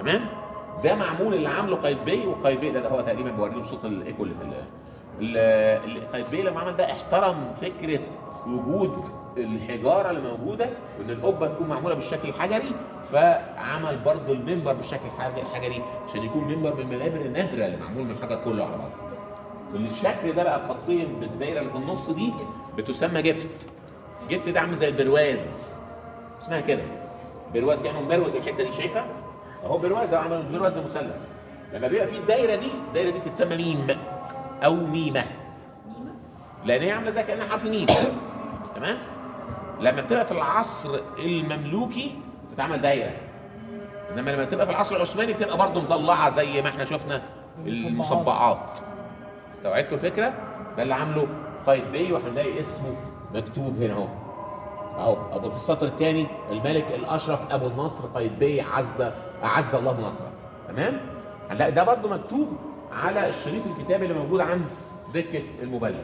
تمام؟ ده معمول اللي عامله قايتباي، وقايتباي ده هو تقريبا بوريله صوت الايكو اللي في قايتباي لما عمل ده احترم فكره وجود الحجاره اللي موجوده، وان القبه تكون معموله بالشكل الحجري، فعمل برضه المنبر بالشكل الحجري عشان يكون منبر من المنابر النادره اللي معمول من الحجر كله على بعضه. الشكل ده بقى خطين بالدايره اللي في النص دي بتسمى جفت. جفت ده عامل زي البرواز، اسمها كده برواز، كانه مبروز الحته دي، شايفها اهو برواز، عمل برواز مثلث. لما بيبقى فيه الدايره دي تتسمى ميم او ميمه، لان هي عامله زي كانها حرف ميم. تمام؟ لما بتبقى في العصر المملوكي تتعمل دايره، انما لما تبقى في العصر العثماني بتبقى برضه مضلعه زي ما احنا شفنا المصبعات. استوعبتوا الفكره؟ ده اللي عامله قايتباي، وهنلاقي اسمه مكتوب هنا اهو في السطر الثاني: الملك الاشرف ابو النصر قايتباي اعز الله نصره. تمام؟ هنلاقي ده برضه مكتوب على الشريط الكتابي اللي موجود عند دكه المبلغ.